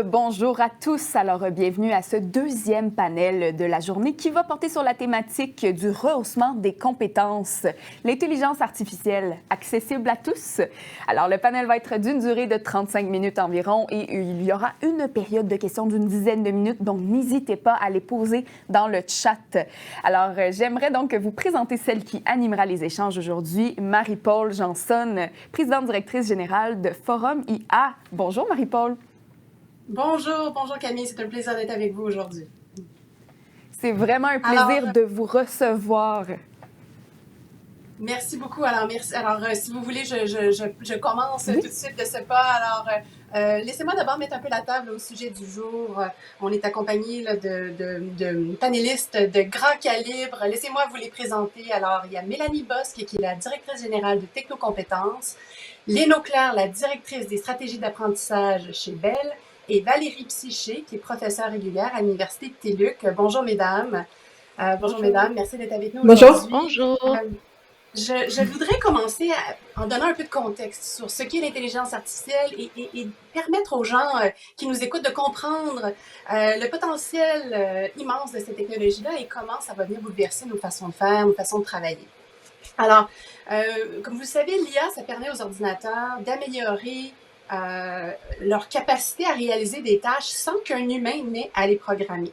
Bonjour à tous. Alors, bienvenue à ce deuxième panel de la journée qui va porter sur la thématique du rehaussement des compétences, l'intelligence artificielle accessible à tous. Alors, le panel va être d'une durée de 35 minutes environ et il y aura une période de questions d'une dizaine de minutes, donc n'hésitez pas à les poser dans le chat. Alors, j'aimerais donc vous présenter celle qui animera les échanges aujourd'hui, Marie-Paule Janson, présidente directrice générale de Forum IA. Bonjour Marie-Paule. Bonjour Camille, c'est un plaisir d'être avec vous aujourd'hui. C'est vraiment un plaisir de vous recevoir. Merci beaucoup. Alors, si vous voulez, je commence tout de suite de ce pas. Alors, laissez-moi d'abord mettre un peu la table au sujet du jour. On est accompagné là, de panélistes de grand calibre. Laissez-moi vous les présenter. Alors, il y a Mélanie Bosque, qui est la directrice générale de Technocompétences, Léno Claire, la directrice des stratégies d'apprentissage chez Bell, et Valérie Psyché, qui est professeure régulière à l'Université de TÉLUQ. Bonjour, mesdames. Bonjour, mesdames. Merci d'être avec nous aujourd'hui. Bonjour. Je voudrais commencer en donnant un peu de contexte sur ce qu'est l'intelligence artificielle et permettre aux gens qui nous écoutent de comprendre le potentiel immense de cette technologie-là et comment ça va venir bouleverser nos façons de faire, nos façons de travailler. Alors, comme vous le savez, l'IA, ça permet aux ordinateurs d'améliorer leur capacité à réaliser des tâches sans qu'un humain n'ait à les programmer.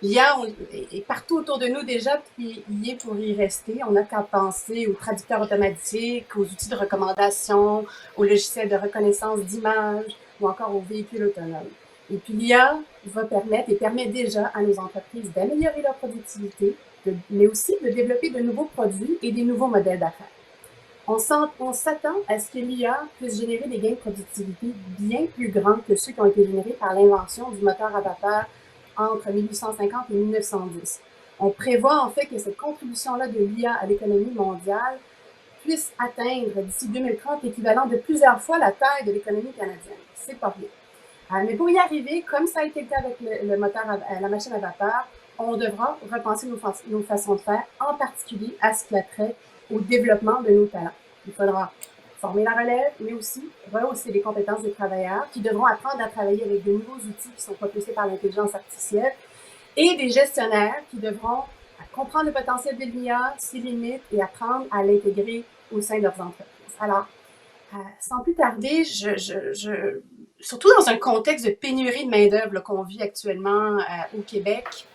L'IA est partout autour de nous déjà, puis il est pour y rester. On n'a qu'à penser aux traducteurs automatiques, aux outils de recommandation, aux logiciels de reconnaissance d'images ou encore aux véhicules autonomes. Et puis l'IA va permettre et permet déjà à nos entreprises d'améliorer leur productivité, mais aussi de développer de nouveaux produits et des nouveaux modèles d'affaires. On s'attend à ce que l'IA puisse générer des gains de productivité bien plus grands que ceux qui ont été générés par l'invention du moteur à vapeur entre 1850 et 1910. On prévoit en fait que cette contribution-là de l'IA à l'économie mondiale puisse atteindre d'ici 2030 l'équivalent de plusieurs fois la taille de l'économie canadienne. C'est pas rien. Mais pour y arriver, comme ça a été le cas avec le moteur la machine à vapeur, on devra repenser nos façons de faire, en particulier à ce qui a trait au développement de nos talents. Il faudra former la relève, mais aussi rehausser les compétences des travailleurs qui devront apprendre à travailler avec de nouveaux outils qui sont propulsés par l'intelligence artificielle et des gestionnaires qui devront comprendre le potentiel de l'IA, ses limites et apprendre à l'intégrer au sein de leurs entreprises. Alors, sans plus tarder, surtout dans un contexte de pénurie de main-d'œuvre qu'on vit actuellement au Québec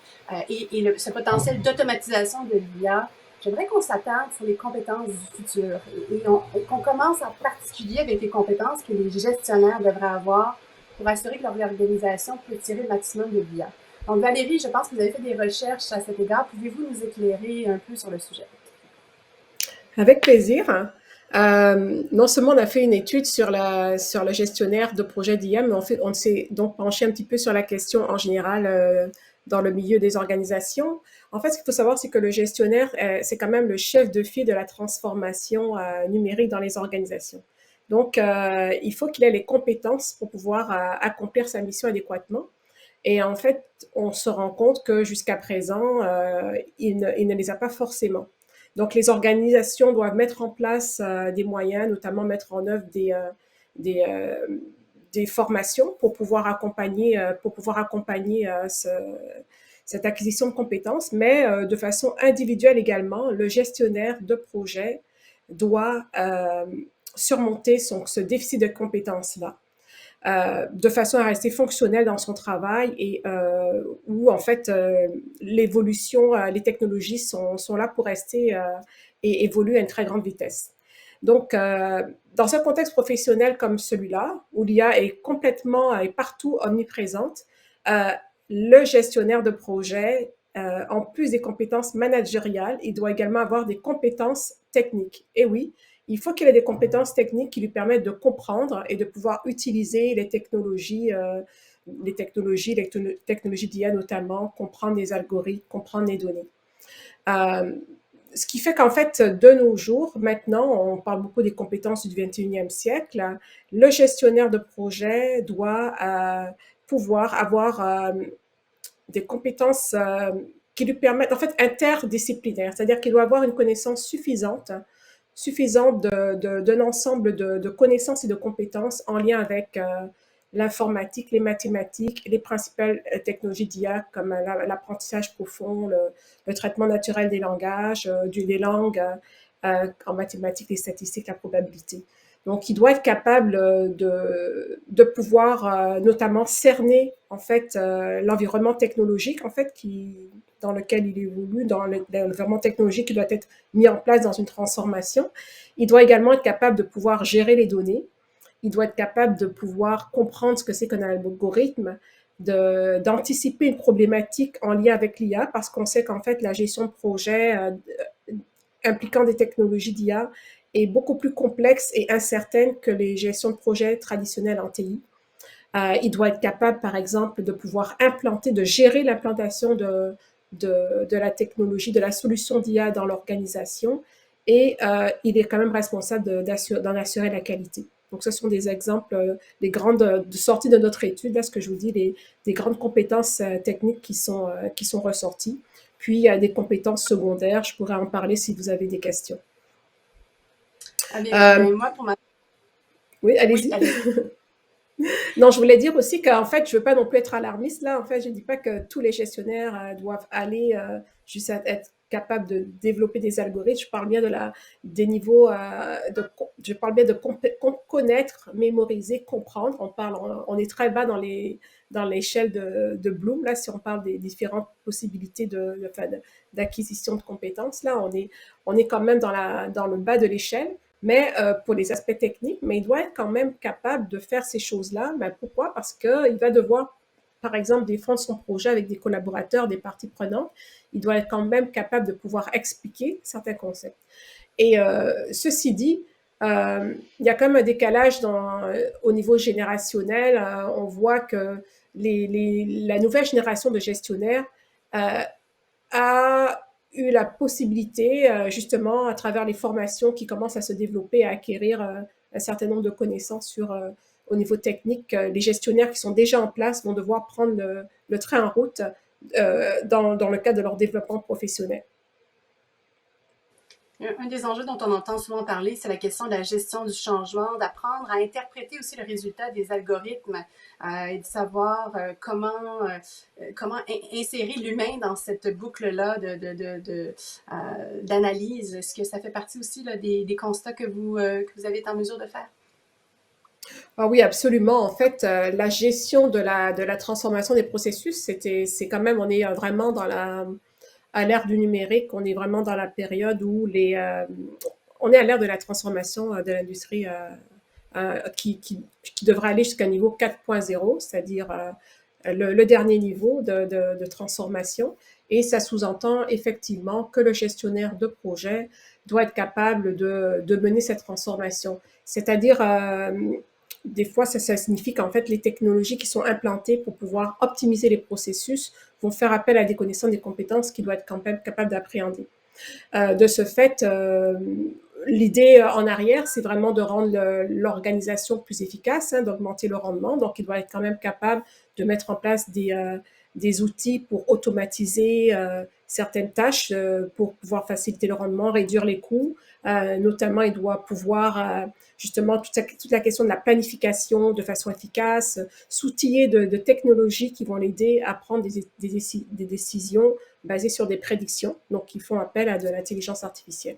et ce potentiel d'automatisation de l'IA, j'aimerais qu'on s'attarde sur les compétences du futur et qu'on commence en particulier avec les compétences que les gestionnaires devraient avoir pour assurer que leur organisation peut tirer le maximum de l'IA. Donc Valérie, je pense que vous avez fait des recherches à cet égard. Pouvez-vous nous éclairer un peu sur le sujet? Avec plaisir. Non seulement on a fait une étude sur le gestionnaire de projet d'IA, mais on s'est donc penché un petit peu sur la question en général dans le milieu des organisations. En fait, ce qu'il faut savoir, c'est que le gestionnaire, c'est quand même le chef de file de la transformation numérique dans les organisations. Donc, il faut qu'il ait les compétences pour pouvoir accomplir sa mission adéquatement. Et en fait, on se rend compte que jusqu'à présent, il ne les a pas forcément. Donc, les organisations doivent mettre en place des moyens, notamment mettre en œuvre des formations pour pouvoir accompagner cette acquisition de compétences, mais de façon individuelle également. Le gestionnaire de projet doit surmonter ce déficit de compétences-là. De façon à rester fonctionnel dans son travail et où en fait l'évolution, les technologies sont là pour rester et évoluent à une très grande vitesse. Donc, dans un contexte professionnel comme celui-là, où l'IA est complètement et partout omniprésente, le gestionnaire de projet, en plus des compétences managériales, il doit également avoir des compétences techniques. Et oui, il faut qu'il ait des compétences techniques qui lui permettent de comprendre et de pouvoir utiliser les technologies d'IA notamment, comprendre les algorithmes, comprendre les données. Ce qui fait qu'en fait, de nos jours, maintenant, on parle beaucoup des compétences du 21e siècle. Le gestionnaire de projet doit pouvoir avoir des compétences qui lui permettent, en fait, interdisciplinaires, c'est-à-dire qu'il doit avoir une connaissance suffisante d'un ensemble de connaissances et de compétences en lien avec l'informatique, les mathématiques, les principales technologies d'IA comme l'apprentissage profond, le traitement naturel des langages, des langues, en mathématiques, les statistiques, la probabilité. Donc, il doit être capable de pouvoir notamment cerner en fait l'environnement technologique en fait dans lequel il évolue, dans l'environnement technologique qui doit être mis en place dans une transformation. Il doit également être capable de pouvoir gérer les données. Il doit être capable de pouvoir comprendre ce que c'est qu'un algorithme, d'anticiper une problématique en lien avec l'IA, parce qu'on sait qu'en fait, la gestion de projet impliquant des technologies d'IA est beaucoup plus complexe et incertaine que les gestions de projets traditionnelles en TI. Il doit être capable, par exemple, de pouvoir implanter, de gérer l'implantation de la technologie, de la solution d'IA dans l'organisation. Et il est quand même responsable d'en assurer la qualité. Donc, ce sont des exemples, des grandes sorties de notre étude, là, ce que je vous dis, des grandes compétences techniques qui sont ressorties. Puis, il y a des compétences secondaires. Je pourrais en parler si vous avez des questions. Ah bien, moi, pour ma... Oui, Oui, allez-y. allez. Non, je voulais dire aussi qu'en fait, je veux pas non plus être alarmiste là. En fait, je dis pas que tous les gestionnaires doivent aller juste être capables de développer des algorithmes. Je parle bien des niveaux je parle bien de connaître, mémoriser, comprendre. On est très bas dans l'échelle de Bloom là. Si on parle des différentes possibilités d'acquisition de compétences là, on est quand même dans le bas de l'échelle. Mais pour les aspects techniques, mais il doit être quand même capable de faire ces choses-là. Mais pourquoi? Parce qu'il va devoir, par exemple, défendre son projet avec des collaborateurs, des parties prenantes. Il doit être quand même capable de pouvoir expliquer certains concepts. Et ceci dit, il y a quand même un décalage au niveau générationnel. On voit que la nouvelle génération de gestionnaires a eu la possibilité, justement, à travers les formations qui commencent à se développer, à acquérir un certain nombre de connaissances au niveau technique. Les gestionnaires qui sont déjà en place vont devoir prendre le train en route dans le cadre de leur développement professionnel. Un des enjeux dont on entend souvent parler, c'est la question de la gestion du changement, d'apprendre à interpréter aussi le résultat des algorithmes et de savoir comment insérer l'humain dans cette boucle-là d'analyse. Est-ce que ça fait partie aussi là, des constats que vous avez été en mesure de faire? Ah oui, absolument. En fait, la gestion de la transformation des processus, c'est quand même, on est vraiment à l'ère du numérique, on est vraiment dans la période où on est à l'ère de la transformation de l'industrie qui devrait aller jusqu'à un niveau 4.0, c'est-à-dire le dernier niveau de transformation. Et ça sous-entend effectivement que le gestionnaire de projet doit être capable de mener cette transformation. C'est-à-dire, des fois, ça signifie qu'en fait, les technologies qui sont implantées pour pouvoir optimiser les processus vont faire appel à des connaissances, des compétences qu'il doit être quand même capable d'appréhender. De ce fait, l'idée en arrière, c'est vraiment de rendre l'organisation plus efficace, hein, d'augmenter le rendement. Donc, il doit être quand même capable de mettre en place des outils pour automatiser certaines tâches, pour pouvoir faciliter le rendement, réduire les coûts. Notamment, il doit pouvoir justement toute la question de la planification de façon efficace, s'outiller de technologies qui vont l'aider à prendre des décisions basées sur des prédictions. Donc, ils font appel à de l'intelligence artificielle.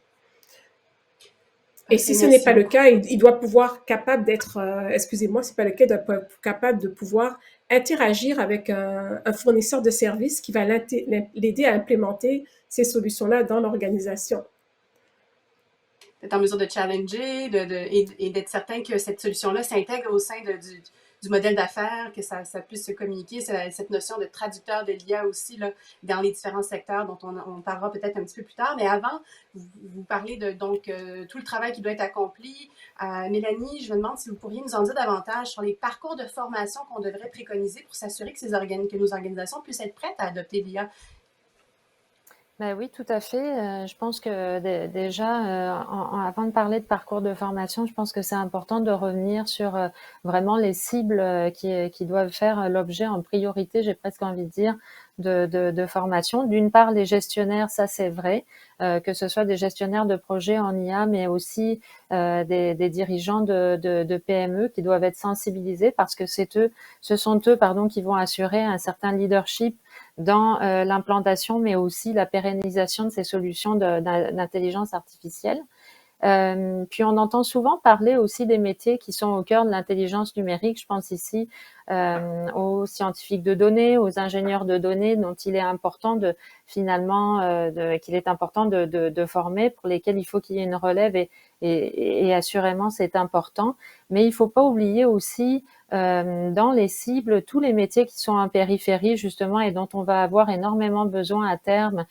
Et si ce n'est pas le cas, il doit pouvoir capable d'être, excusez-moi, c'est pas le cas, il doit être capable de pouvoir interagir avec un fournisseur de services qui va l'aider à implémenter ces solutions-là dans l'organisation. D'être en mesure de challenger et d'être certain que cette solution-là s'intègre au sein du modèle d'affaires, que ça puisse se communiquer. C'est cette notion de traducteur de l'IA aussi là, dans les différents secteurs dont on parlera peut-être un petit peu plus tard. Mais avant, vous parlez de donc tout le travail qui doit être accompli. Mélanie, je me demande si vous pourriez nous en dire davantage sur les parcours de formation qu'on devrait préconiser pour s'assurer que nos organisations puissent être prêtes à adopter l'IA. Ben oui, tout à fait. Je pense que déjà, avant de parler de parcours de formation, je pense que c'est important de revenir sur vraiment les cibles qui doivent faire l'objet en priorité, j'ai presque envie de dire, de formation. D'une part, les gestionnaires, ça c'est vrai, que ce soit des gestionnaires de projets en IA, mais aussi des dirigeants de PME qui doivent être sensibilisés parce que ce sont eux, pardon, qui vont assurer un certain leadership dans l'implantation, mais aussi la pérennisation de ces solutions d'intelligence artificielle. Puis on entend souvent parler aussi des métiers qui sont au cœur de l'intelligence numérique. Je pense ici aux scientifiques de données, aux ingénieurs de données, dont il est important qu'il est important de former, pour lesquels il faut qu'il y ait une relève et assurément c'est important. Mais il ne faut pas oublier aussi dans les cibles tous les métiers qui sont en périphérie justement et dont on va avoir énormément besoin à terme,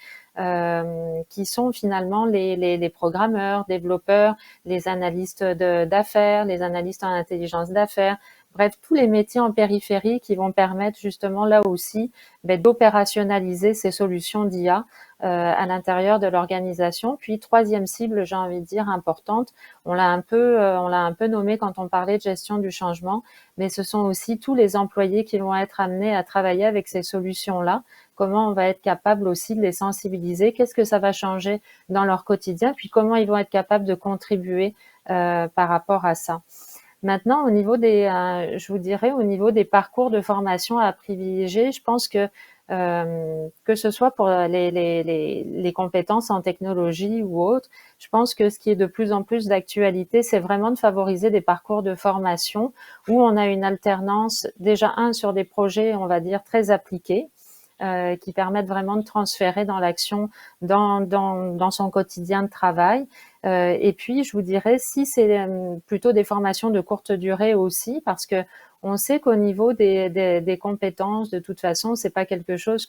qui sont finalement les programmeurs, développeurs, les analystes d'affaires, les analystes en intelligence d'affaires, bref, tous les métiers en périphérie qui vont permettre justement là aussi d'opérationnaliser ces solutions d'IA à l'intérieur de l'organisation. Puis troisième cible, j'ai envie de dire importante, on l'a un peu nommé quand on parlait de gestion du changement, mais ce sont aussi tous les employés qui vont être amenés à travailler avec ces solutions-là. Comment on va être capable aussi de les sensibiliser, qu'est-ce que ça va changer dans leur quotidien, puis comment ils vont être capables de contribuer par rapport à ça. Maintenant, je vous dirais, au niveau des parcours de formation à privilégier, je pense que ce soit pour les compétences en technologie ou autres, je pense que ce qui est de plus en plus d'actualité, c'est vraiment de favoriser des parcours de formation où on a une alternance, déjà sur des projets, on va dire, très appliqués, qui permettent vraiment de transférer dans l'action, dans son quotidien de travail. Et puis, je vous dirais, si c'est plutôt des formations de courte durée aussi, parce que on sait qu'au niveau des compétences, de toute façon, c'est pas quelque chose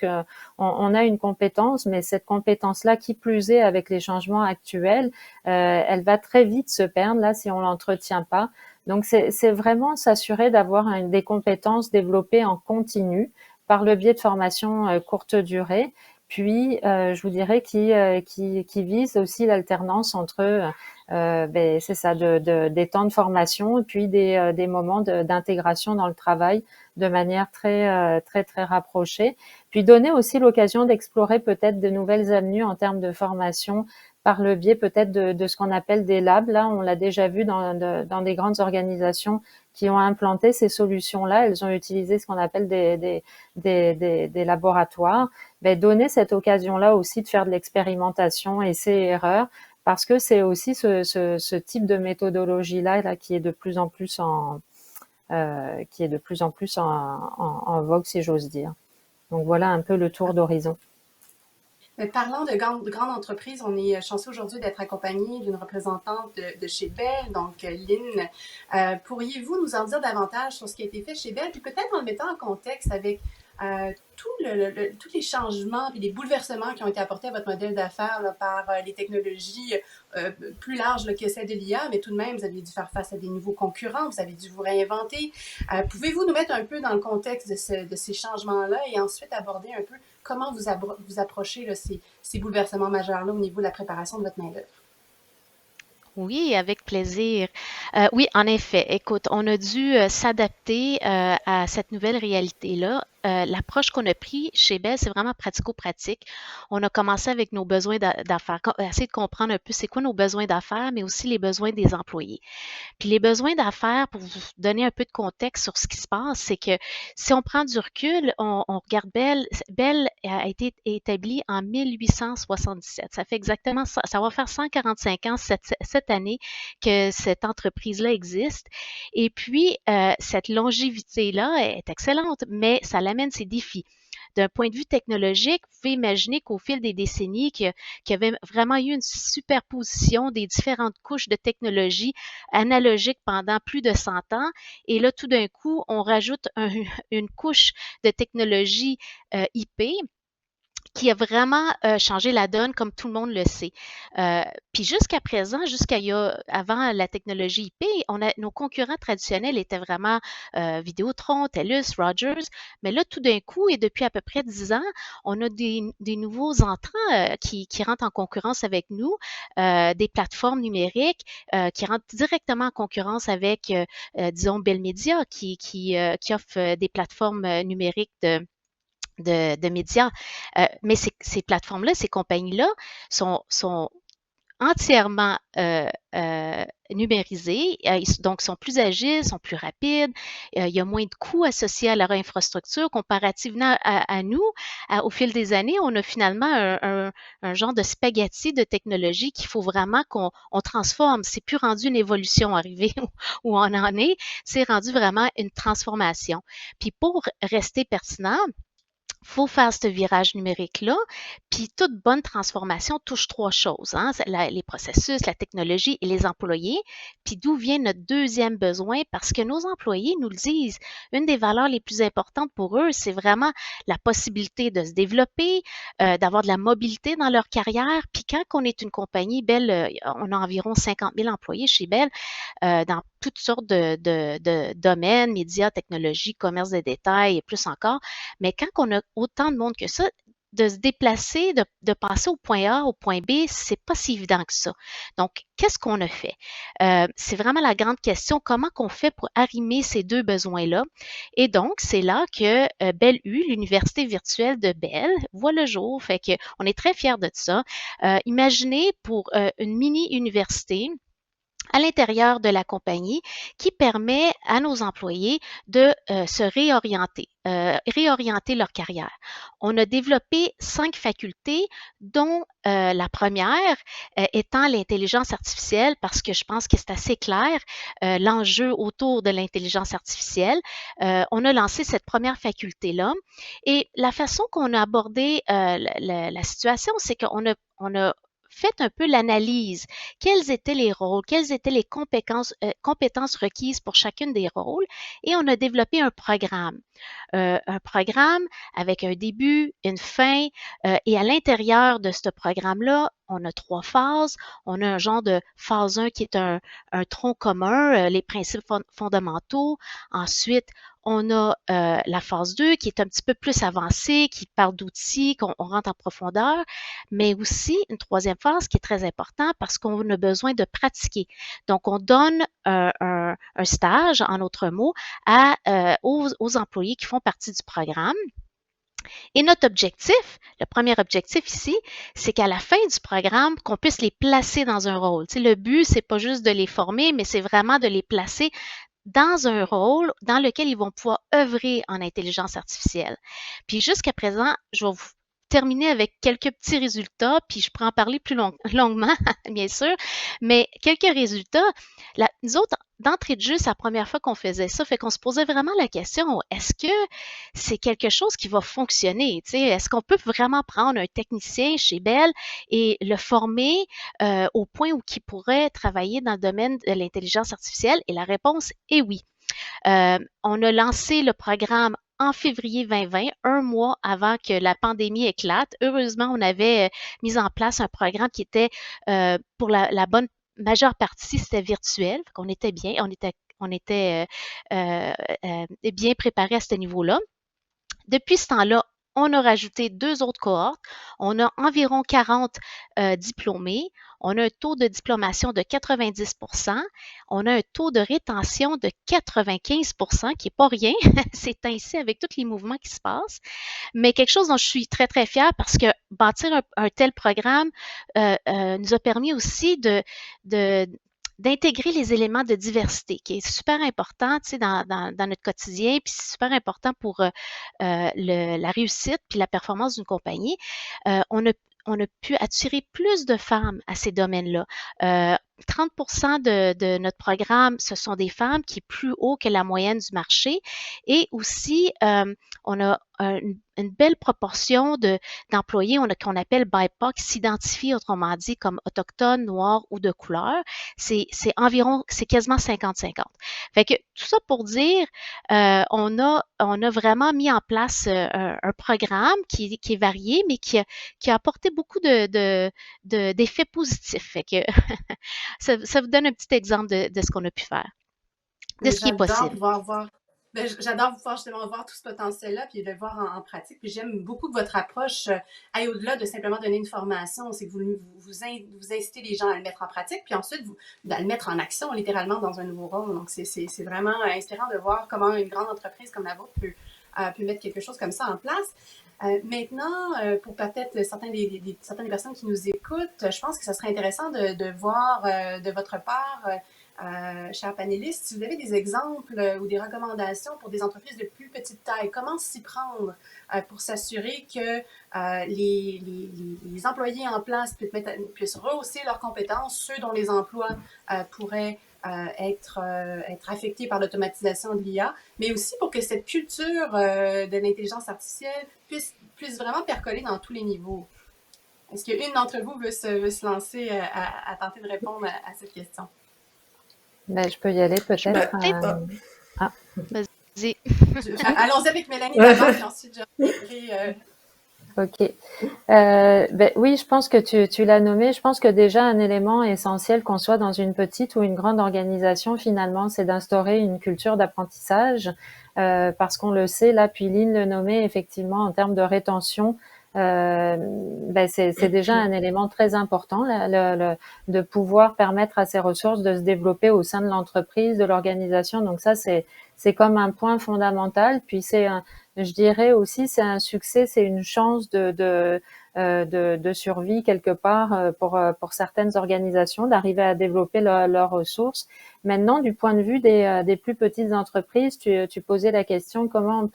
on a une compétence, mais cette compétence-là, qui plus est avec les changements actuels, elle va très vite se perdre là si on l'entretient pas. Donc, c'est vraiment s'assurer d'avoir des compétences développées en continu par le biais de formations courte durée, puis je vous dirais qui vise aussi l'alternance entre c'est ça, des temps de formation et puis des moments d'intégration dans le travail de manière très rapprochée. Puis donner aussi l'occasion d'explorer peut-être de nouvelles avenues en termes de formation par le biais peut-être de ce qu'on appelle des labs. Là, on l'a déjà vu dans des grandes organisations qui ont implanté ces solutions-là. Elles ont utilisé ce qu'on appelle des laboratoires. Donner cette occasion-là aussi de faire de l'expérimentation, essais-erreurs, parce que c'est aussi ce type de méthodologie-là là, qui est de plus en plus en vogue, si j'ose dire. Donc voilà un peu le tour d'horizon. Parlant de grandes entreprises, on est chanceux aujourd'hui d'être accompagné d'une représentante de chez Bell, donc Lynn. Pourriez-vous nous en dire davantage sur ce qui a été fait chez Bell, puis peut-être en le mettant en contexte avec tous les changements et les bouleversements qui ont été apportés à votre modèle d'affaires par les technologies plus larges que celle de l'IA, mais tout de même, vous avez dû faire face à des nouveaux concurrents, vous avez dû vous réinventer. Pouvez-vous nous mettre un peu dans le contexte de ces changements-là et ensuite aborder un peu comment vous approchez là, ces bouleversements majeurs-là au niveau de la préparation de votre main-d'œuvre? Oui, avec plaisir. Oui, en effet. Écoute, on a dû s'adapter à cette nouvelle réalité-là. L'approche qu'on a prise chez Bell, c'est vraiment pratico-pratique. On a commencé avec nos besoins d'affaires, essayer de comprendre un peu c'est quoi nos besoins d'affaires, mais aussi les besoins des employés. Puis les besoins d'affaires, pour vous donner un peu de contexte sur ce qui se passe, c'est que si on prend du recul, on regarde Bell. Bell a été établi en 1877. Ça fait exactement ça va faire 145 ans cette année que cette entreprise-là existe. Et puis, cette longévité-là est excellente, mais ça l'amène ses défis. D'un point de vue technologique, vous pouvez imaginer qu'au fil des décennies, qu'il y avait vraiment eu une superposition des différentes couches de technologie analogique pendant plus de 100 ans. Et là, tout d'un coup, on rajoute une couche de technologie IP qui a vraiment changé la donne, comme tout le monde le sait. Puis jusqu'à présent, avant la technologie IP, nos concurrents traditionnels étaient vraiment Vidéotron, TELUS, Rogers, mais là, tout d'un coup, et depuis à peu près 10 ans, on a des nouveaux entrants qui rentrent en concurrence avec nous, des plateformes numériques qui rentrent directement en concurrence avec, disons, Bell Media, qui offre des plateformes numériques de médias. Mais ces plateformes-là, ces compagnies-là sont entièrement numérisées, donc sont plus agiles, sont plus rapides, il y a moins de coûts associés à leur infrastructure comparativement à nous. Au fil des années, on a finalement un genre de spaghetti de technologie qu'il faut vraiment qu'on transforme. C'est plus rendu une évolution arrivée où on en est, c'est rendu vraiment une transformation. Puis pour rester pertinent, faut faire ce virage numérique-là, puis toute bonne transformation touche trois choses, hein, les processus, la technologie et les employés. Puis d'où vient notre deuxième besoin? Parce que nos employés nous le disent, une des valeurs les plus importantes pour eux, c'est vraiment la possibilité de se développer, d'avoir de la mobilité dans leur carrière. Puis quand on est une compagnie, Bell, on a environ 50 000 employés chez Bell, dans toutes sortes de domaines, médias, technologie, commerce de détail et plus encore. Mais quand on a autant de monde que ça, de se déplacer, de passer au point A au point B, c'est pas si évident que ça. Donc, qu'est-ce qu'on a fait? C'est vraiment la grande question, comment qu'on fait pour arrimer ces deux besoins-là? Et donc, c'est là que Bell U, l'université virtuelle de Bell, voit le jour. Fait que on est très fiers de ça. Imaginez pour une mini-université à l'intérieur de la compagnie qui permet à nos employés de se réorienter leur carrière. On a développé 5 facultés, dont la première étant l'intelligence artificielle, parce que je pense que c'est assez clair l'enjeu autour de l'intelligence artificielle. On a lancé cette première faculté-là et la façon qu'on a abordé la situation, c'est qu'on a fait un peu l'analyse. Quels étaient les rôles, quelles étaient les compétences requises pour chacune des rôles et on a développé un programme. Un programme avec un début, une fin et à l'intérieur de ce programme-là, on a 3 phases. On a un genre de phase 1 qui est un tronc commun, les principes fondamentaux. Ensuite, on a la phase 2 qui est un petit peu plus avancée, qui parle d'outils, qu'on rentre en profondeur, mais aussi une troisième phase qui est très importante parce qu'on a besoin de pratiquer. Donc, on donne un stage, en autres mots, aux employés qui font partie du programme. Et notre objectif, le premier objectif ici, c'est qu'à la fin du programme, qu'on puisse les placer dans un rôle. Tu sais, le but, c'est pas juste de les former, mais c'est vraiment de les placer dans un rôle dans lequel ils vont pouvoir œuvrer en intelligence artificielle. Puis jusqu'à présent, je vais vous terminer avec quelques petits résultats, puis je pourrais en parler plus longuement, bien sûr, mais quelques résultats. Nous autres, d'entrée de jeu, c'est la première fois qu'on faisait ça, fait qu'on se posait vraiment la question, est-ce que c'est quelque chose qui va fonctionner? Tu sais, est-ce qu'on peut vraiment prendre un technicien chez Bell et le former au point où il pourrait travailler dans le domaine de l'intelligence artificielle? Et la réponse est oui. On a lancé le programme en février 2020, un mois avant que la pandémie éclate. Heureusement, on avait mis en place un programme qui était pour la bonne majeure partie, c'était virtuel. On était bien, on était bien préparés à ce niveau-là. Depuis ce temps-là, on a rajouté 2 autres cohortes. On a environ 40 diplômés. On a un taux de diplomation de 90 %. On a un taux de rétention de 95 % qui n'est pas rien. C'est ainsi avec tous les mouvements qui se passent. Mais quelque chose dont je suis très, très fière parce que bâtir un tel programme nous a permis aussi d'intégrer les éléments de diversité, qui est super important, tu sais, dans notre quotidien, puis c'est super important pour la réussite puis la performance d'une compagnie. On a pu attirer plus de femmes à ces domaines-là. 30 % de notre programme, ce sont des femmes qui est plus haut que la moyenne du marché. Et aussi, on a une belle proportion d'employés qu'on appelle BIPOC, qui s'identifient, autrement dit, comme autochtones, noirs ou de couleur. c'est quasiment 50-50. Fait que tout ça pour dire, on a vraiment mis en place un programme qui est varié, mais qui a apporté beaucoup d'effets positifs. Fait que ça vous donne un petit exemple de ce qu'on a pu faire, de ce qui est J'adore possible. pouvoir voir. J'adore pouvoir justement voir tout ce potentiel-là, puis de le voir en pratique. Puis j'aime beaucoup que votre approche aille au-delà de simplement donner une formation. C'est que vous incitez les gens à le mettre en pratique, puis ensuite à le mettre en action, littéralement, dans un nouveau rôle. Donc, c'est vraiment inspirant de voir comment une grande entreprise comme la vôtre peut mettre quelque chose comme ça en place. Maintenant, pour peut-être certaines des personnes qui nous écoutent, je pense que ça serait intéressant de voir de votre part, chers panélistes, si vous avez des exemples ou des recommandations pour des entreprises de plus petite taille, comment s'y prendre pour s'assurer que les employés en place puissent rehausser leurs compétences, ceux dont les emplois pourraient être affectés par l'automatisation de l'IA, mais aussi pour que cette culture de l'intelligence artificielle puisse vraiment percoler dans tous les niveaux. Est-ce qu'une d'entre vous veut se lancer à tenter de répondre à cette question? Ben, je peux y aller peut-être. Vas-y. Allons-y avec Mélanie d'abord, puis ensuite je reviendrai. Ok. Ben, oui, je pense que tu l'as nommé. Je pense que déjà un élément essentiel, qu'on soit dans une petite ou une grande organisation, finalement, c'est d'instaurer une culture d'apprentissage, parce qu'on le sait, là, puis Lynn le nommait, effectivement, en termes de rétention, ben c'est déjà un élément très important, de pouvoir permettre à ces ressources de se développer au sein de l'entreprise, de l'organisation. Donc ça, c'est comme un point fondamental. Puis je dirais aussi, c'est un succès, c'est une chance de survie quelque part pour certaines organisations, d'arriver à développer leurs ressources. Maintenant, du point de vue des plus petites entreprises, tu posais la question comment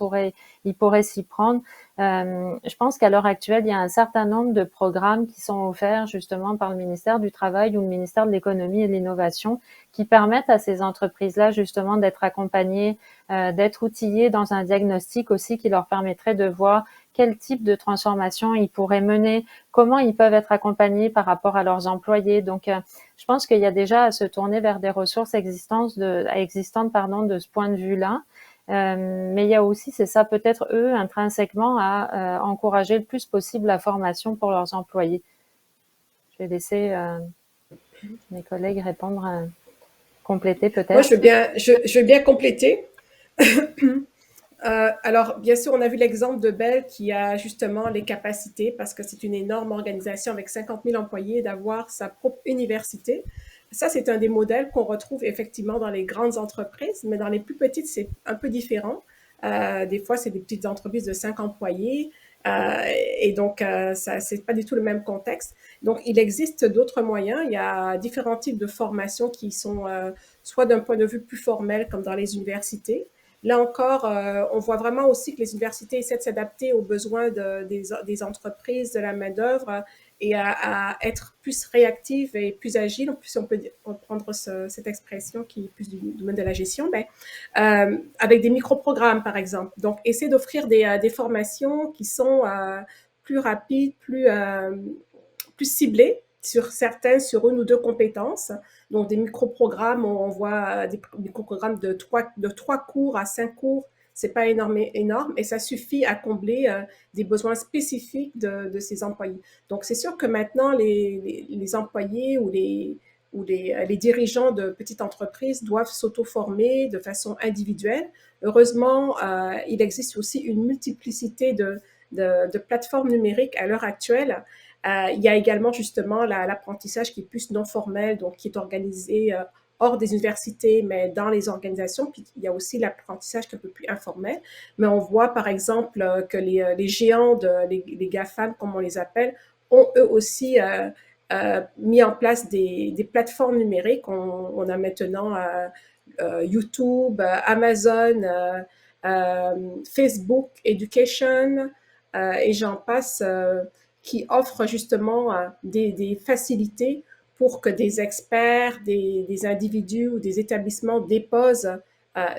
ils pourraient s'y prendre. Je pense qu'à l'heure actuelle, il y a un certain nombre de programmes qui sont offerts justement par le ministère du Travail ou le ministère de l'Économie et de l'Innovation, qui permettent à ces entreprises-là justement d'être accompagnées, d'être outillées dans un diagnostic aussi qui leur permettrait de voir quel type de transformation ils pourraient mener, comment ils peuvent être accompagnés par rapport à leurs employés. Donc, je pense qu'il y a déjà à se tourner vers des ressources existantes de ce point de vue-là. Mais il y a aussi, c'est ça, peut-être eux, intrinsèquement, à encourager le plus possible la formation pour leurs employés. Je vais laisser mes collègues répondre, compléter peut-être. Moi, je veux bien compléter. Alors, bien sûr, on a vu l'exemple de Bell qui a justement les capacités, parce que c'est une énorme organisation avec 50 000 employés, d'avoir sa propre université. Ça, c'est un des modèles qu'on retrouve effectivement dans les grandes entreprises, mais dans les plus petites, c'est un peu différent. Des fois, c'est des petites entreprises de 5 employés, et donc, ça, c'est pas du tout le même contexte. Donc, il existe d'autres moyens. Il y a différents types de formations qui sont soit d'un point de vue plus formel, comme dans les universités. Là encore, on voit vraiment aussi que les universités essaient de s'adapter aux besoins des entreprises, de la main-d'œuvre, et à être plus réactives et plus agiles. Si on peut prendre cette expression qui est plus du domaine de la gestion, avec des micro-programmes, par exemple. Donc, essayer d'offrir des formations qui sont plus rapides, plus ciblées sur une ou deux compétences. Donc, des micro-programmes, on voit des micro-programmes de 3 cours à 5 cours. C'est pas énorme, et ça suffit à combler des besoins spécifiques de ces employés. Donc, c'est sûr que maintenant, les employés ou les dirigeants de petites entreprises doivent s'auto-former de façon individuelle. Heureusement, il existe aussi une multiplicité de plateformes numériques à l'heure actuelle. Il y a également justement l'apprentissage qui est plus non formel, donc qui est organisé hors des universités, mais dans les organisations. Puis il y a aussi l'apprentissage qui est un peu plus informel. Mais on voit par exemple que les géants, les GAFAM, comme on les appelle, ont eux aussi mis en place des plateformes numériques. On a maintenant YouTube, Amazon, Facebook Education, et j'en passe, qui offrent justement des facilités pour que des experts, des individus ou des établissements déposent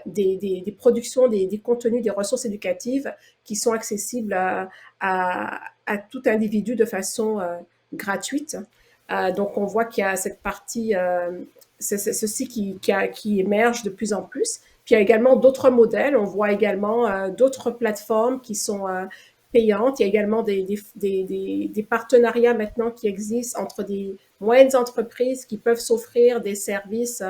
des productions, des contenus, des ressources éducatives qui sont accessibles à tout individu de façon gratuite. Donc, on voit qu'il y a cette partie, ceci qui émerge de plus en plus. Puis il y a également d'autres modèles. On voit également d'autres plateformes qui sont payantes. Il y a également des partenariats maintenant qui existent entre des moyennes entreprises qui peuvent s'offrir des services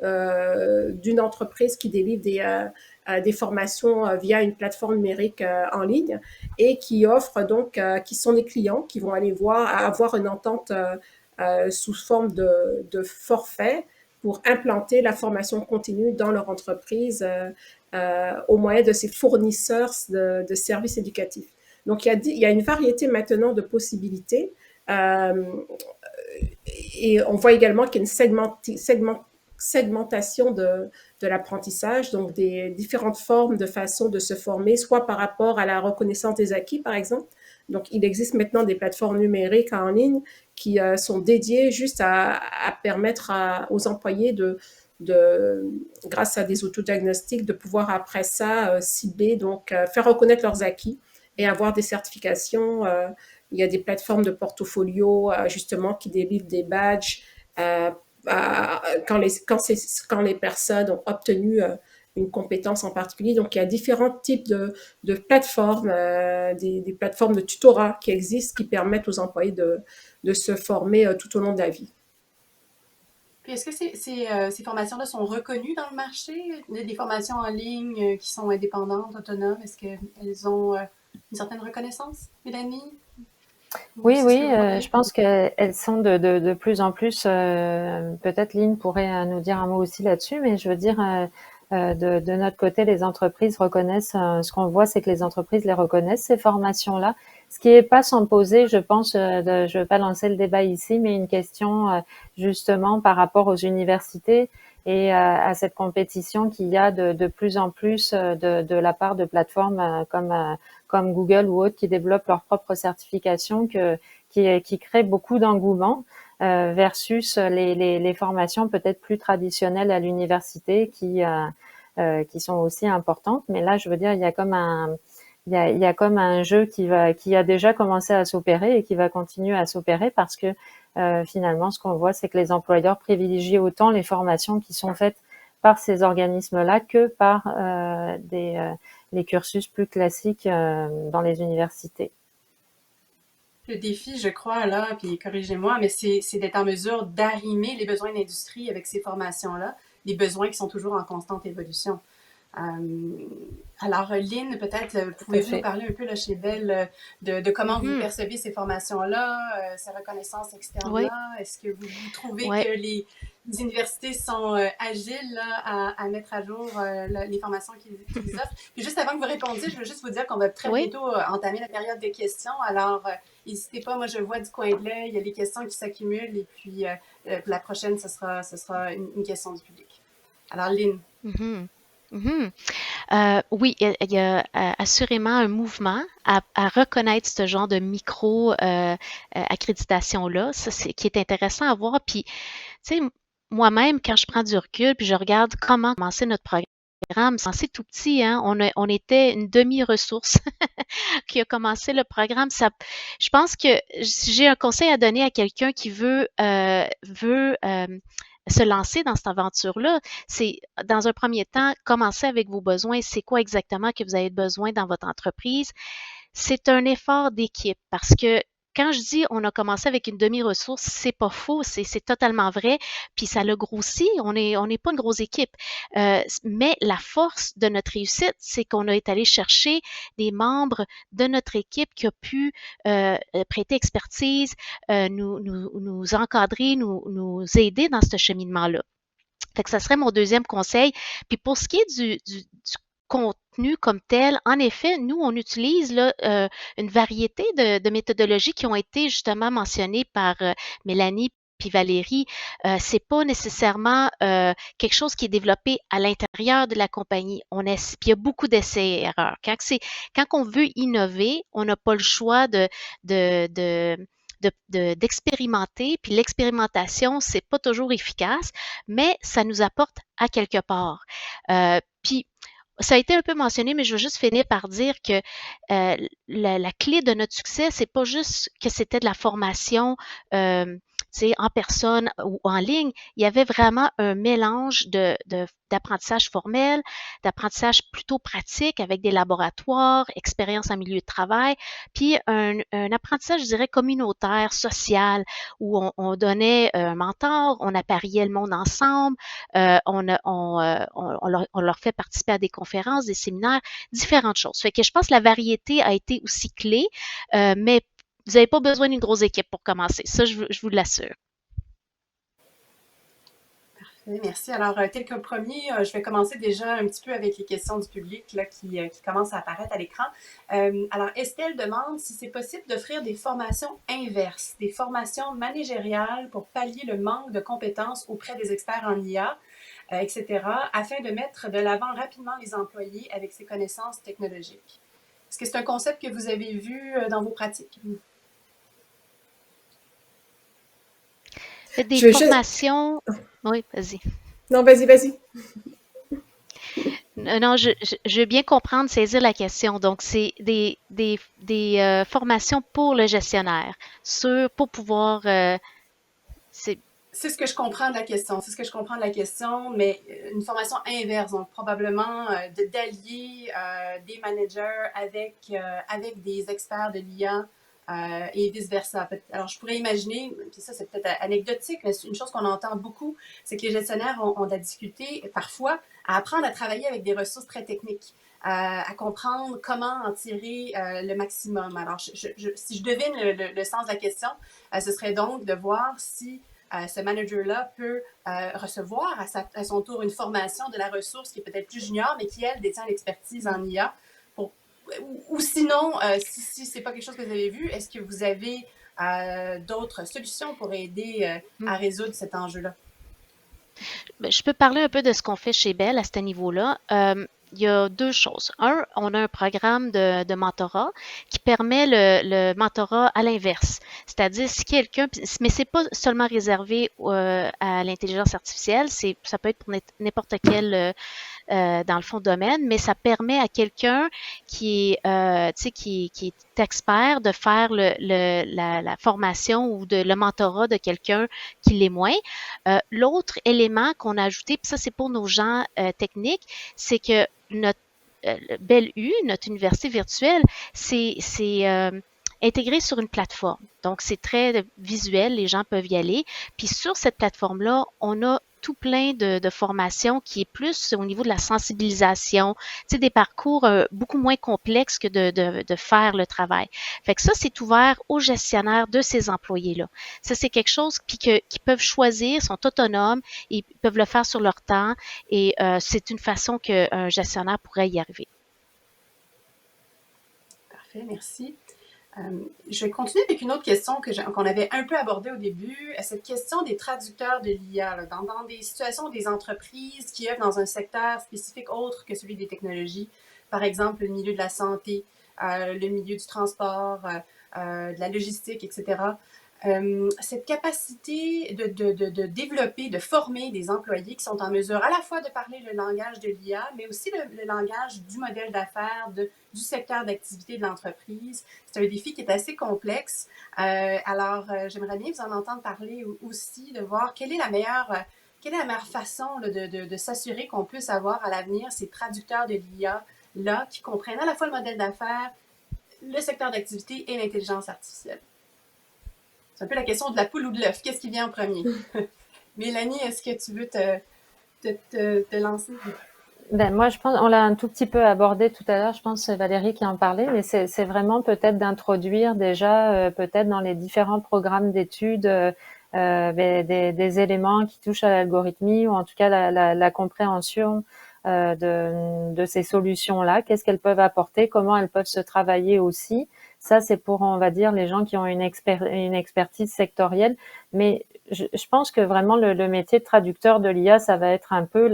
d'une entreprise qui délivre des formations via une plateforme numérique en ligne et qui offrent donc, qui sont des clients qui vont aller avoir une entente sous forme de forfait pour implanter la formation continue dans leur entreprise au moyen de ces fournisseurs de services éducatifs. Donc, il y a une variété maintenant de possibilités et on voit également qu'il y a une segmentation de l'apprentissage, donc des différentes formes de façon de se former, soit par rapport à la reconnaissance des acquis, par exemple. Donc, il existe maintenant des plateformes numériques en ligne qui sont dédiées juste à permettre aux employés grâce à des autodiagnostics, de pouvoir après ça cibler, donc faire reconnaître leurs acquis et avoir des certifications. Il y a des plateformes de portfolio justement qui délivrent des badges quand les personnes ont obtenu une compétence en particulier. Donc, il y a différents types de plateformes, des plateformes de tutorat qui existent, qui permettent aux employés de se former tout au long de la vie. Puis est-ce que ces formations-là sont reconnues dans le marché? Des formations en ligne qui sont indépendantes, autonomes, est-ce qu'elles ont une certaine reconnaissance, Mélanie? Oui, je pense qu'elles sont de plus en plus, peut-être Lynn pourrait nous dire un mot aussi là-dessus, mais je veux dire, de notre côté, les entreprises reconnaissent, ce qu'on voit, c'est que les entreprises les reconnaissent, ces formations-là. Ce qui est pas sans poser, je pense, je vais pas lancer le débat ici, mais une question justement par rapport aux universités et à cette compétition qu'il y a de plus en plus de la part de plateformes comme Google ou autres qui développent leur propre certification, qui créent beaucoup d'engouement versus les formations peut-être plus traditionnelles à l'université qui sont aussi importantes. Mais là, je veux dire, il y a comme un jeu qui a déjà commencé à s'opérer et qui va continuer à s'opérer parce que finalement, ce qu'on voit, c'est que les employeurs privilégient autant les formations qui sont faites par ces organismes-là que par les cursus plus classiques dans les universités. Le défi, je crois, là, puis corrigez-moi, mais c'est d'être en mesure d'arrimer les besoins de l'industrie avec ces formations-là, des besoins qui sont toujours en constante évolution. Alors, Lynn, peut-être pouvez-vous nous parler un peu là, chez Bell de comment vous percevez ces formations-là, ces reconnaissances externes-là? Est-ce que vous trouvez que les universités sont agiles là, à mettre à jour les formations qu'ils offrent? Puis juste avant que vous répondiez, je veux juste vous dire qu'on va très bientôt entamer la période des questions. Alors, n'hésitez pas, moi je vois du coin de l'œil, il y a les questions qui s'accumulent et puis la prochaine, ce sera une question du public. Alors, Lynn. Oui, il y a assurément un mouvement à reconnaître ce genre de micro-accréditation-là, qui est intéressant à voir. Puis, tu sais, moi-même, quand je prends du recul, puis je regarde comment commencer notre programme, c'est tout petit, hein? On était une demi-ressource qui a commencé le programme. Je pense que si j'ai un conseil à donner à quelqu'un qui veut se lancer dans cette aventure-là, c'est dans un premier temps, commencer avec vos besoins. C'est quoi exactement que vous avez besoin dans votre entreprise? C'est un effort d'équipe parce que quand je dis on a commencé avec une demi-ressource, c'est pas faux, c'est totalement vrai. Puis ça l'a grossi. On n'est pas une grosse équipe. Mais la force de notre réussite, c'est qu'on a été allé chercher des membres de notre équipe qui ont pu prêter expertise, nous encadrer, nous aider dans ce cheminement-là. Fait que ça serait mon deuxième conseil. Puis pour ce qui est du contenu comme tel, en effet, nous, on utilise là, une variété de méthodologies qui ont été justement mentionnées par Mélanie puis Valérie. C'est pas nécessairement quelque chose qui est développé à l'intérieur de la compagnie. Puis il y a beaucoup d'essais et erreurs. Quand on veut innover, on n'a pas le choix d'expérimenter, puis l'expérimentation, c'est pas toujours efficace, mais ça nous apporte à quelque part. Puis ça a été un peu mentionné, mais je veux juste finir par dire que la clé de notre succès, c'est pas juste que c'était de la formation tu sais, en personne ou en ligne, il y avait vraiment un mélange d'apprentissage formel, d'apprentissage plutôt pratique avec des laboratoires, expérience en milieu de travail, puis un apprentissage, je dirais, communautaire, social, où on donnait un mentor, on appariait le monde ensemble, on leur fait participer à des conférences, des séminaires, différentes choses. Fait que je pense que la variété a été aussi clé, mais vous n'avez pas besoin d'une grosse équipe pour commencer. Ça, je vous l'assure. Merci. Alors, tel que premier, je vais commencer déjà un petit peu avec les questions du public là, qui commencent à apparaître à l'écran. Alors, Estelle demande si c'est possible d'offrir des formations inverses, des formations managériales pour pallier le manque de compétences auprès des experts en IA, etc., afin de mettre de l'avant rapidement les employés avec ces connaissances technologiques. Est-ce que c'est un concept que vous avez vu dans vos pratiques? Des Je, je... formations. Oui, vas-y. Non, vas-y. Non, je veux bien comprendre, saisir la question. Donc, c'est des formations pour le gestionnaire, pour pouvoir. C'est C'est ce que je comprends de la question. C'est ce que je comprends de la question, mais une formation inverse, donc probablement d'allier des managers avec des experts de l'IA et vice-versa. Alors, je pourrais imaginer, puis ça c'est peut-être anecdotique, mais une chose qu'on entend beaucoup, c'est que les gestionnaires ont de la difficulté parfois à apprendre à travailler avec des ressources très techniques. À comprendre comment en tirer le maximum. Alors, si je devine le sens de la question, ce serait donc de voir si ce manager-là peut recevoir à son tour une formation de la ressource qui est peut-être plus junior, mais qui, elle, détient l'expertise en IA. Ou sinon, si ce n'est pas quelque chose que vous avez vu, est-ce que vous avez d'autres solutions pour aider à résoudre cet enjeu-là? Je peux parler un peu de ce qu'on fait chez Bell à ce niveau-là. Il y a deux choses. Un, on a un programme de mentorat qui permet le mentorat à l'inverse. C'est-à-dire, si quelqu'un, mais c'est pas seulement réservé à l'intelligence artificielle, ça peut être pour n'importe quel dans le fond domaine, mais ça permet à quelqu'un qui est expert de faire la formation ou le mentorat de quelqu'un qui l'est moins. L'autre élément qu'on a ajouté, puis ça c'est pour nos gens techniques, c'est que notre Belle U, notre université virtuelle, c'est intégré sur une plateforme. Donc, c'est très visuel, les gens peuvent y aller. Puis sur cette plateforme-là, on a tout plein de formations qui est plus au niveau de la sensibilisation, des parcours beaucoup moins complexes que de faire le travail. Fait que ça, c'est ouvert aux gestionnaires de ces employés-là. Ça, c'est quelque chose qu'ils peuvent choisir, sont autonomes, ils peuvent le faire sur leur temps et c'est une façon qu'un gestionnaire pourrait y arriver. Parfait, merci. Je vais continuer avec une autre question qu'on avait un peu abordée au début, cette question des traducteurs de l'IA, dans des situations des entreprises qui œuvrent dans un secteur spécifique autre que celui des technologies, par exemple le milieu de la santé, le milieu du transport, de la logistique, etc. Cette capacité de développer, de former des employés qui sont en mesure à la fois de parler le langage de l'IA, mais aussi le langage du modèle d'affaires, du secteur d'activité de l'entreprise. C'est un défi qui est assez complexe. Alors, j'aimerais bien vous en entendre parler aussi, de voir quelle est la meilleure façon là, de s'assurer qu'on puisse avoir à l'avenir ces traducteurs de l'IA-là qui comprennent à la fois le modèle d'affaires, le secteur d'activité et l'intelligence artificielle. C'est un peu la question de la poule ou de l'œuf. Qu'est-ce qui vient en premier? Mélanie, est-ce que tu veux te lancer? Ben, moi, je pense, on l'a un tout petit peu abordé tout à l'heure, je pense que c'est Valérie qui en parlait, mais c'est vraiment peut-être d'introduire déjà, peut-être dans les différents programmes d'études, des éléments qui touchent à l'algorithmie ou en tout cas la compréhension de ces solutions-là, qu'est-ce qu'elles peuvent apporter, comment elles peuvent se travailler aussi. Ça, c'est pour, on va dire, les gens qui ont une expertise sectorielle. Mais je pense que vraiment le métier de traducteur de l'IA, ça va être un peu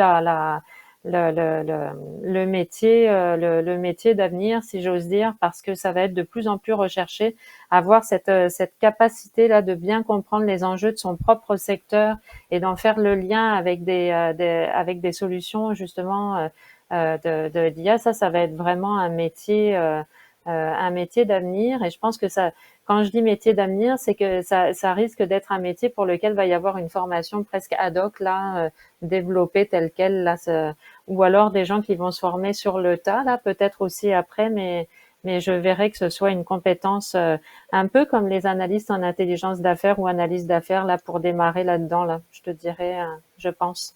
le métier d'avenir, si j'ose dire, parce que ça va être de plus en plus recherché, avoir cette capacité-là de bien comprendre les enjeux de son propre secteur et d'en faire le lien avec des solutions justement de l'IA. Ça va être vraiment un métier d'avenir. Et je pense que ça, quand je dis métier d'avenir, c'est que ça risque d'être un métier pour lequel va y avoir une formation presque ad hoc, là, développée telle quelle, là, ou alors des gens qui vont se former sur le tas, là, peut-être aussi après, mais je verrais que ce soit une compétence un peu comme les analystes en intelligence d'affaires ou analyse d'affaires, là, pour démarrer là-dedans, là, je te dirais, je pense.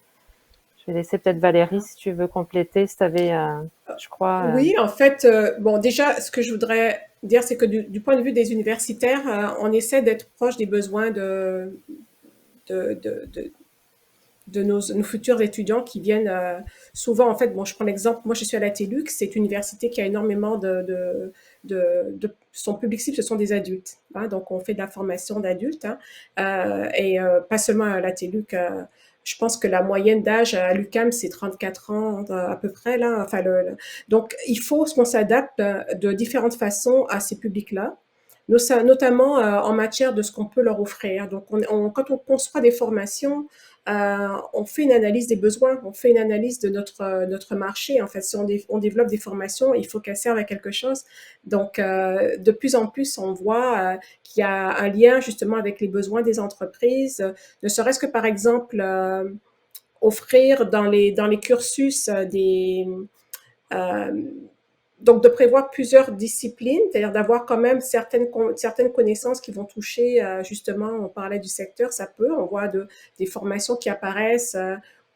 Je vais laisser peut-être Valérie, si tu veux compléter, si tu avais, je crois... Oui, en fait, bon, déjà, ce que je voudrais dire, c'est que du point de vue des universitaires, on essaie d'être proche des besoins de, de, de, de nos futurs étudiants qui viennent souvent, en fait, bon, je prends l'exemple, moi je suis à la TELUC, c'est une université qui a énormément son public cible, ce sont des adultes, hein, donc on fait de la formation d'adultes, hein, et pas seulement à la TELUC, je pense que la moyenne d'âge à l'UQAM, c'est 34 ans à peu près, là, enfin, donc il faut qu'on s'adapte de différentes façons à ces publics-là, notamment en matière de ce qu'on peut leur offrir. Donc, quand on conçoit des formations, on fait une analyse des besoins, on fait une analyse de notre marché. En fait, si on développe des formations, il faut qu'elles servent à quelque chose. Donc, de plus en plus, on voit qu'il y a un lien justement avec les besoins des entreprises, ne serait-ce que par exemple offrir dans les cursus euh, donc de prévoir plusieurs disciplines, c'est-à-dire d'avoir quand même certaines connaissances qui vont toucher justement, on parlait du secteur, ça peut, on voit des formations qui apparaissent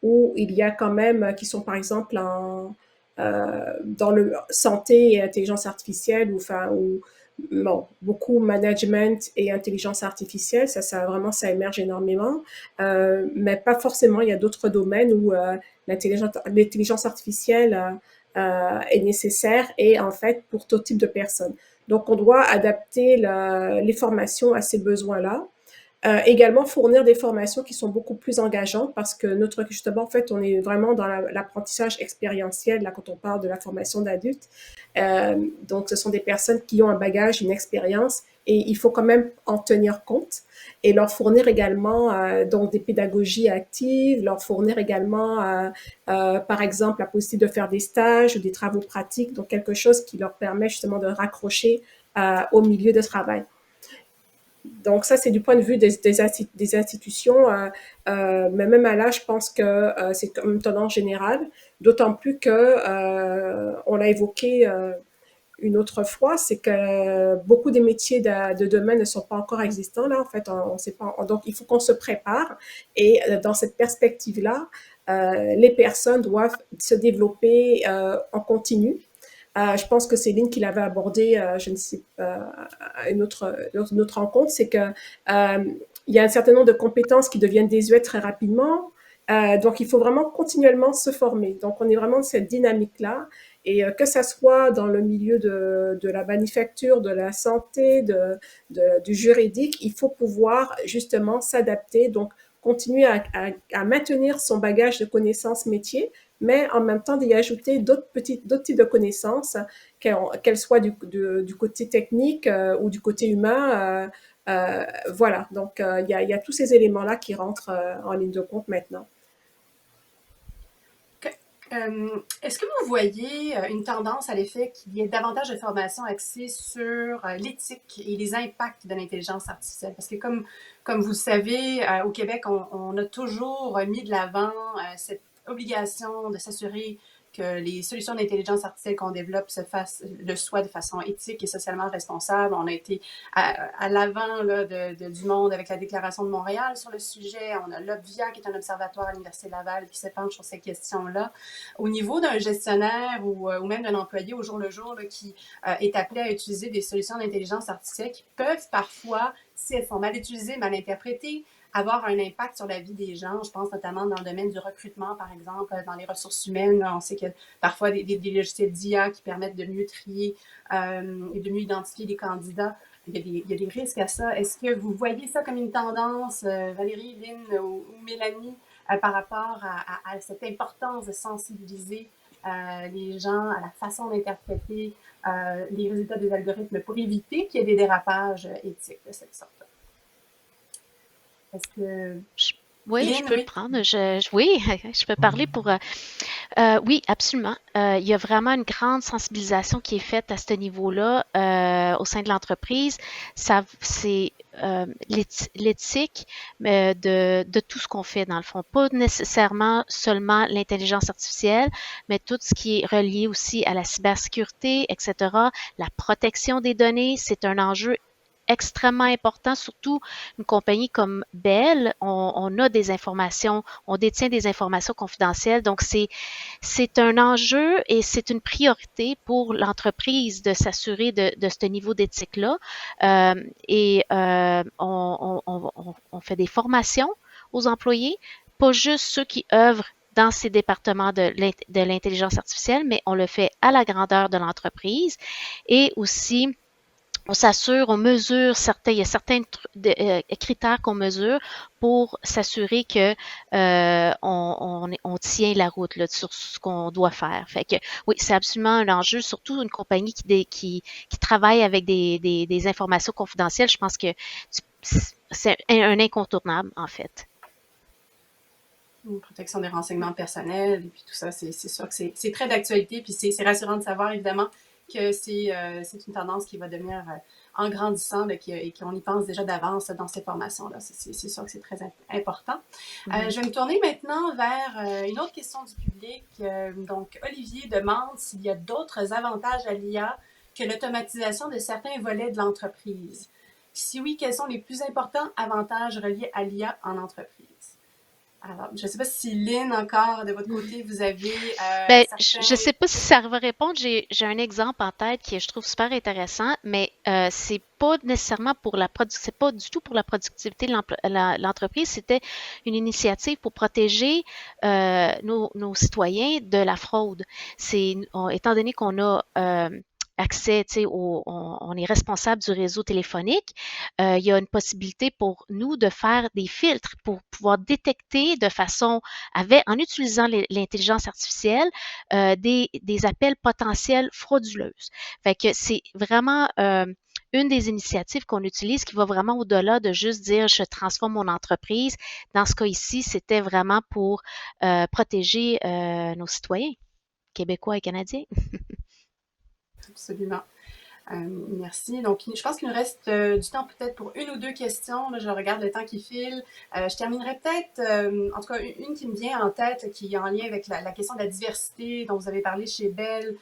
où il y a quand même, qui sont par exemple dans le santé et intelligence artificielle, ou bon, beaucoup management et intelligence artificielle, ça émerge énormément, mais pas forcément, il y a d'autres domaines où l'intelligence artificielle est nécessaire et en fait pour tout type de personnes. Donc on doit adapter les formations à ces besoins-là. Également fournir des formations qui sont beaucoup plus engageantes parce que justement, en fait, on est vraiment dans l'apprentissage expérientiel, là, quand on parle de la formation d'adultes. Donc, ce sont des personnes qui ont un bagage, une expérience et il faut quand même en tenir compte et leur fournir également donc des pédagogies actives, leur fournir également, par exemple, la possibilité de faire des stages ou des travaux pratiques, donc quelque chose qui leur permet justement de raccrocher au milieu de travail. Donc ça, c'est du point de vue des institutions, mais même à là, je pense que c'est comme une tendance générale, d'autant plus que, on l'a évoqué une autre fois, c'est que beaucoup des métiers de domaine ne sont pas encore existants là. En fait, on sait pas. Donc, il faut qu'on se prépare. Et dans cette perspective-là, les personnes doivent se développer en continu. Je pense que Céline qui l'avait abordé, je ne sais pas, à une autre rencontre, c'est que il y a un certain nombre de compétences qui deviennent désuètes très rapidement. Donc, il faut vraiment continuellement se former. Donc, on est vraiment dans cette dynamique-là. Et que ça soit dans le milieu de la manufacture, de la santé, du juridique, il faut pouvoir justement s'adapter. Donc, continuer à maintenir son bagage de connaissances métiers, mais en même temps d'y ajouter d'autres types de connaissances, qu'elles soient du côté technique ou du côté humain. Voilà, donc il y a tous ces éléments-là qui rentrent en ligne de compte maintenant. Est-ce que vous voyez une tendance à l'effet qu'il y ait davantage de formations axées sur l'éthique et les impacts de l'intelligence artificielle? Parce que comme vous le savez, au Québec, on a toujours mis de l'avant cette obligation de s'assurer que les solutions d'intelligence artificielle qu'on développe se fassent le soient de façon éthique et socialement responsable. On a été à l'avant du monde avec la Déclaration de Montréal sur le sujet. On a l'Obvia, qui est un observatoire à l'Université Laval, qui se penche sur ces questions-là. Au niveau d'un gestionnaire ou même d'un employé au jour le jour là, qui est appelé à utiliser des solutions d'intelligence artificielle qui peuvent parfois, si elles sont mal utilisées, mal interprétées, avoir un impact sur la vie des gens. Je pense notamment dans le domaine du recrutement, par exemple, dans les ressources humaines. On sait qu'il y a parfois des logiciels d'IA qui permettent de mieux trier et de mieux identifier les candidats. Il y a des risques à ça. Est-ce que vous voyez ça comme une tendance, Valérie, Lynn ou Mélanie, par rapport à cette importance de sensibiliser les gens à la façon d'interpréter les résultats des algorithmes pour éviter qu'il y ait des dérapages éthiques de cette sorte-là? Est-ce que... Oui, je Lynn, peux le oui. prendre. Oui, je peux parler pour. Oui, absolument. Il y a vraiment une grande sensibilisation qui est faite à ce niveau-là au sein de l'entreprise. Ça, c'est l'éthique de tout ce qu'on fait dans le fond. Pas nécessairement seulement l'intelligence artificielle, mais tout ce qui est relié aussi à la cybersécurité, etc. La protection des données, c'est un enjeu extrêmement important, surtout une compagnie comme Bell, on a des informations, on détient des informations confidentielles, donc c'est un enjeu et c'est une priorité pour l'entreprise de s'assurer de ce niveau d'éthique-là. On fait des formations aux employés, pas juste ceux qui œuvrent dans ces départements de l'intelligence artificielle, mais on le fait à la grandeur de l'entreprise et aussi on s'assure, on mesure certains, il y a certains critères qu'on mesure pour s'assurer que on tient la route là, sur ce qu'on doit faire. Fait que oui, c'est absolument un enjeu, surtout une compagnie qui travaille avec des informations confidentielles. Je pense que c'est un incontournable, en fait. Une protection des renseignements personnels, et puis tout ça, c'est sûr que c'est très d'actualité, puis c'est rassurant de savoir, évidemment, que c'est une tendance qui va devenir en grandissant et qu'on y pense déjà d'avance dans ces formations-là. C'est sûr que c'est très important. Je vais me tourner maintenant vers une autre question du public. Donc, Olivier demande s'il y a d'autres avantages à l'IA que l'automatisation de certains volets de l'entreprise. Si oui, quels sont les plus importants avantages reliés à l'IA en entreprise? Alors, je ne sais pas si Lynn, encore, de votre côté, vous avez Ben, certains... je sais pas si ça va répondre. J'ai un exemple en tête qui je trouve super intéressant, mais c'est pas nécessairement pour c'est pas du tout pour la productivité de l'entreprise. C'était une initiative pour protéger nos citoyens de la fraude. Étant donné qu'on a accès, tu sais, on est responsable du réseau téléphonique, il y a une possibilité pour nous de faire des filtres pour pouvoir détecter de façon, en utilisant l'intelligence artificielle, des appels potentiels frauduleuses. Fait que c'est vraiment une des initiatives qu'on utilise qui va vraiment au-delà de juste dire je transforme mon entreprise. Dans ce cas ici, c'était vraiment pour protéger nos citoyens québécois et canadiens. Absolument. Merci. Donc, je pense qu'il nous reste du temps peut-être pour une ou deux questions. Là, je regarde le temps qui file. Je terminerai peut-être, en tout cas, une qui me vient en tête, qui est en lien avec la question de la diversité dont vous avez parlé chez Bell,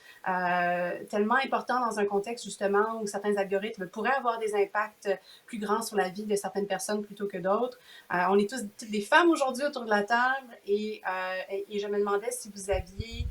tellement important dans un contexte justement où certains algorithmes pourraient avoir des impacts plus grands sur la vie de certaines personnes plutôt que d'autres. On est toutes des femmes aujourd'hui autour de la table et je me demandais si vous aviez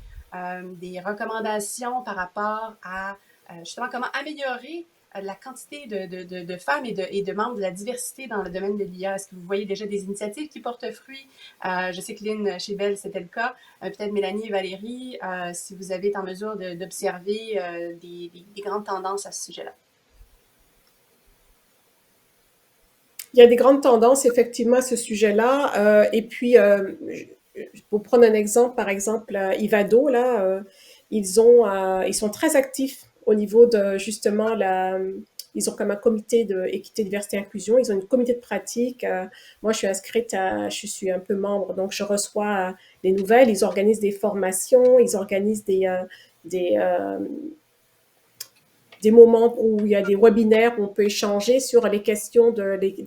des recommandations par rapport à justement comment améliorer la quantité de femmes et de membres de la diversité dans le domaine de l'IA. Est-ce que vous voyez déjà des initiatives qui portent fruit? Je sais que Lynn, chez Bell, c'était le cas. Peut-être Mélanie et Valérie, si vous avez été en mesure d'observer des grandes tendances à ce sujet-là. Il y a des grandes tendances effectivement à ce sujet-là. Et puis, pour prendre un exemple, par exemple, Ivado, là, ils sont très actifs au niveau de justement ils ont comme un comité de équité, diversité, inclusion. Ils ont une comité de pratique. Moi, je suis inscrite je suis un peu membre, donc je reçois les nouvelles. Ils organisent des formations, ils organisent des moments où il y a des webinaires où on peut échanger sur les questions de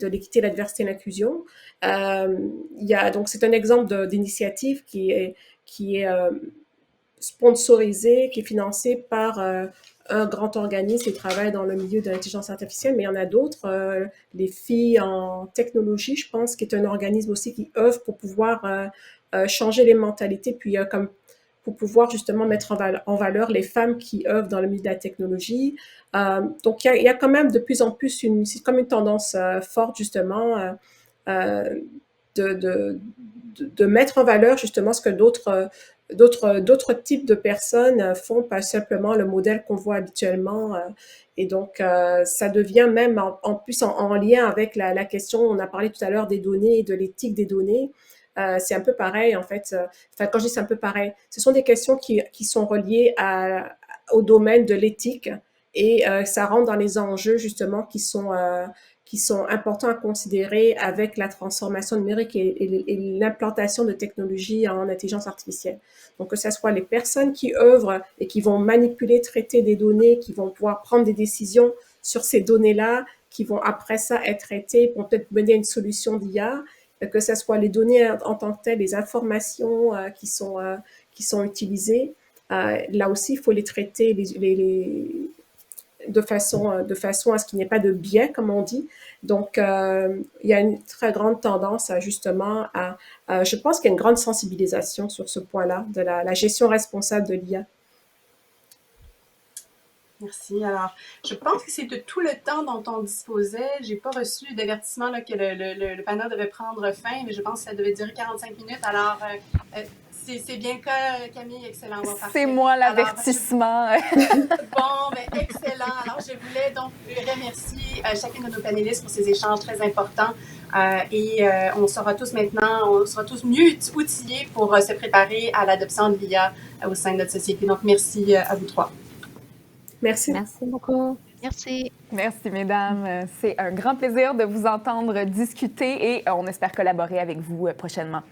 l'équité, la diversité et l'inclusion. Donc c'est un exemple d'initiative qui est sponsorisée, qui est financée par un grand organisme qui travaille dans le milieu de l'intelligence artificielle, mais il y en a d'autres. Les filles en technologie, je pense, qui est un organisme aussi qui œuvre pour pouvoir changer les mentalités, puis pour pouvoir justement mettre en valeur les femmes qui œuvrent dans le milieu de la technologie. Donc, il y a quand même de plus en plus c'est comme une tendance forte justement de mettre en valeur justement ce que d'autres types de personnes font, pas simplement le modèle qu'on voit habituellement. Et donc, ça devient même en plus en lien avec la question, on a parlé tout à l'heure des données et de l'éthique des données. C'est un peu pareil, en fait. Enfin, quand je dis c'est un peu pareil, ce sont des questions qui sont reliées au domaine de l'éthique et ça rentre dans les enjeux, justement, qui sont importants à considérer avec la transformation numérique et l'implantation de technologies en intelligence artificielle. Donc, que ce soit les personnes qui œuvrent et qui vont manipuler, traiter des données, qui vont pouvoir prendre des décisions sur ces données-là, qui vont après ça être traitées pour peut-être mener à une solution d'IA, que ce soit les données en tant que telles, les informations qui sont utilisées. Là aussi, il faut les traiter de façon à ce qu'il n'y ait pas de biais, comme on dit. Donc, il y a une très grande tendance justement je pense qu'il y a une grande sensibilisation sur ce point-là, de la gestion responsable de l'IA. Merci. Alors, je pense que c'est de tout le temps dont on disposait. J'ai pas reçu d'avertissement là, que le panel devait prendre fin, mais je pense que ça devait durer 45 minutes. Alors, c'est bien le cas, Camille. Excellent. Bon, C'est moi l'avertissement. Bon, ben, excellent. Alors, je voulais donc remercier chacune de nos panélistes pour ces échanges très importants. On sera tous mieux outillés pour se préparer à l'adoption de l'IA au sein de notre société. Donc, merci à vous trois. Merci. Merci beaucoup. Merci. Merci, mesdames. C'est un grand plaisir de vous entendre discuter et on espère collaborer avec vous prochainement.